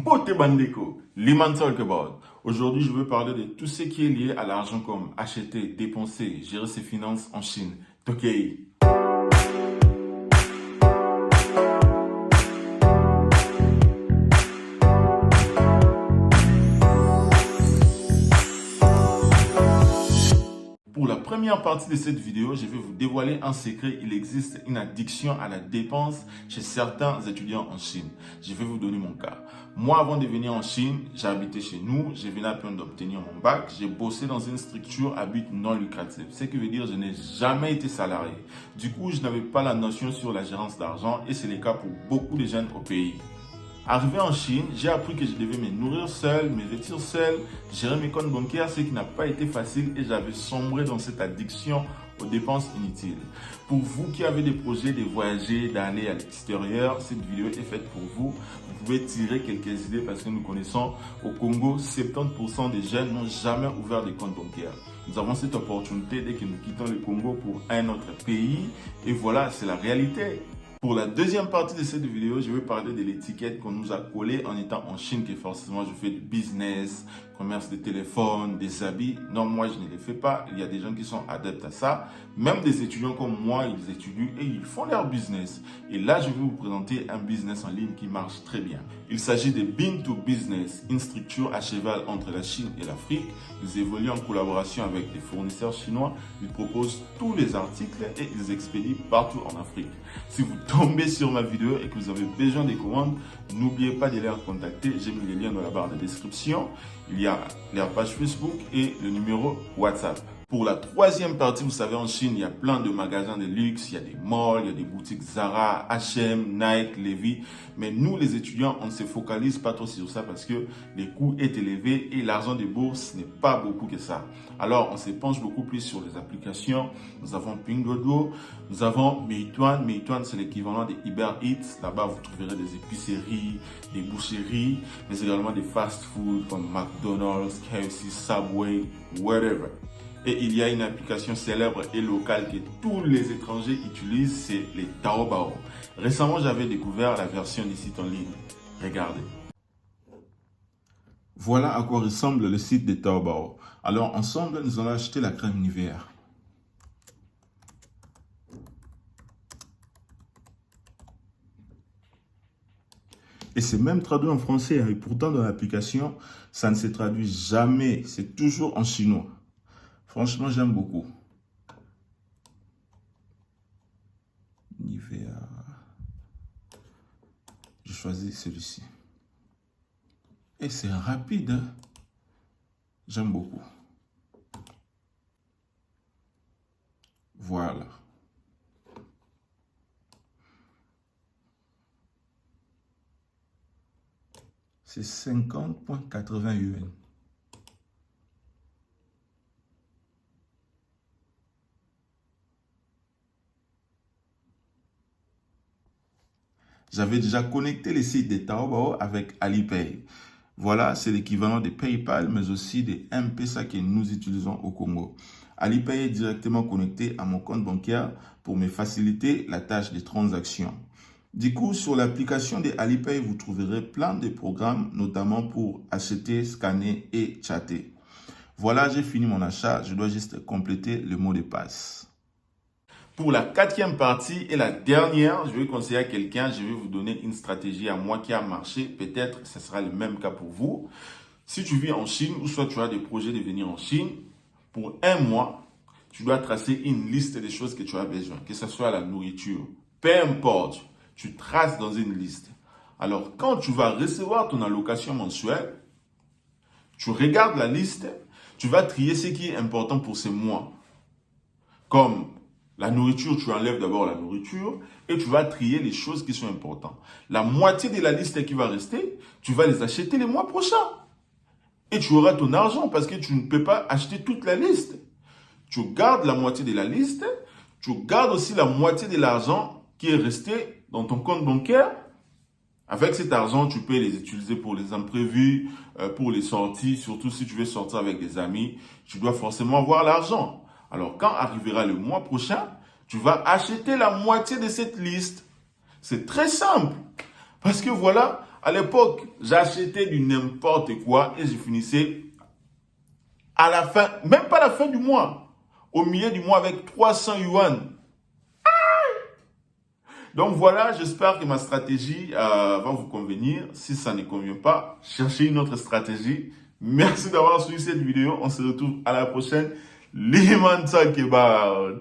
Mbote Bandeko, Liman Talk About. Aujourd'hui, je veux parler de tout ce qui est lié à l'argent comme acheter, dépenser, gérer ses finances en Chine. Tokei. Pour la première partie de cette vidéo, je vais vous dévoiler un secret. Il existe une addiction à la dépense chez certains étudiants en Chine. Je vais vous donner mon cas. Moi, avant de venir en Chine, j'habitais chez nous. Je venais à peine d'obtenir mon bac. J'ai bossé dans une structure à but non lucratif. Ce qui veut dire que je n'ai jamais été salarié. Du coup, je n'avais pas la notion sur la gérance d'argent et c'est le cas pour beaucoup de jeunes au pays. Arrivé en Chine, j'ai appris que je devais me nourrir seul, me vêtir seul, gérer mes comptes bancaires, ce qui n'a pas été facile et j'avais sombré dans cette addiction aux dépenses inutiles. Pour vous qui avez des projets de voyager, d'aller à l'extérieur, cette vidéo est faite pour vous. Vous pouvez tirer quelques idées parce que nous connaissons au Congo, 70% des jeunes n'ont jamais ouvert des comptes bancaires. Nous avons cette opportunité dès que nous quittons le Congo pour un autre pays et voilà, c'est la réalité. Pour la deuxième partie de cette vidéo, je vais parler de l'étiquette qu'on nous a collée en étant en Chine, que forcément je fais du business, commerce de téléphone, des habits. Non, moi je ne les fais pas. Il y a des gens qui sont adeptes à ça. Même des étudiants comme moi, ils étudient et ils font leur business. Et là, je vais vous présenter un business en ligne qui marche très bien. Il s'agit de Bean to Business, une structure à cheval entre la Chine et l'Afrique. Ils évoluent en collaboration avec des fournisseurs chinois. Ils proposent tous les articles et ils expédient partout en Afrique. Si vous tombez sur ma vidéo et que vous avez besoin des commandes, n'oubliez pas de les contacter. J'ai mis les liens dans la barre de description. Il y a leur page Facebook et le numéro WhatsApp. Pour la troisième partie, vous savez, en Chine, il y a plein de magasins de luxe, il y a des malls, il y a des boutiques Zara, H&M, Nike, Levi. Mais nous, les étudiants, on ne se focalise pas trop sur ça parce que les coûts est élevé et l'argent des bourses n'est pas beaucoup que ça. Alors, on se penche beaucoup plus sur les applications. Nous avons Pinduoduo, nous avons Meituan. Meituan, c'est l'équivalent des Uber Eats. Là-bas, vous trouverez des épiceries, des boucheries, mais également des fast-food comme McDonald's, KFC, Subway, whatever. Et il y a une application célèbre et locale que tous les étrangers utilisent, c'est les Taobao. Récemment, j'avais découvert la version du site en ligne. Regardez. Voilà à quoi ressemble le site de Taobao. Alors, ensemble, nous allons acheter la crème Nivea. Et c'est même traduit en français. Et pourtant, dans l'application, ça ne se traduit jamais. C'est toujours en chinois. Franchement, j'aime beaucoup. Nivea. Je choisis celui-ci. Et c'est rapide. Hein? J'aime beaucoup. Voilà. C'est 50,80 yuan. J'avais déjà connecté les sites de Taobao avec Alipay. Voilà, c'est l'équivalent de PayPal, mais aussi de M-Pesa que nous utilisons au Congo. Alipay est directement connecté à mon compte bancaire pour me faciliter la tâche de transaction. Du coup, sur l'application de Alipay, vous trouverez plein de programmes, notamment pour acheter, scanner et chatter. Voilà, j'ai fini mon achat. Je dois juste compléter le mot de passe. Pour la quatrième partie et la dernière, je vais conseiller à quelqu'un, je vais vous donner une stratégie à moi qui a marché. Peut-être que ce sera le même cas pour vous. Si tu vis en Chine ou soit tu as des projets de venir en Chine, pour un mois, tu dois tracer une liste des choses que tu as besoin, que ce soit la nourriture. Peu importe, tu traces dans une liste. Alors, quand tu vas recevoir ton allocation mensuelle, tu regardes la liste, tu vas trier ce qui est important pour ce mois. Comme la nourriture, tu enlèves d'abord la nourriture et tu vas trier les choses qui sont importantes. La moitié de la liste qui va rester, tu vas les acheter les mois prochains. Et tu auras ton argent parce que tu ne peux pas acheter toute la liste. Tu gardes la moitié de la liste, tu gardes aussi la moitié de l'argent qui est resté dans ton compte bancaire. Avec cet argent, tu peux les utiliser pour les imprévus, pour les sorties, surtout si tu veux sortir avec des amis. Tu dois forcément avoir l'argent. Alors, quand arrivera le mois prochain, tu vas acheter la moitié de cette liste. C'est très simple. Parce que voilà, À l'époque, j'achetais du n'importe quoi et je finissais à la fin, même pas la fin du mois, au milieu du mois avec 300 yuan. Donc voilà, j'espère que ma stratégie va vous convenir. Si ça ne convient pas, cherchez une autre stratégie. Merci d'avoir suivi cette vidéo. On se retrouve à la prochaine. Liman talk about.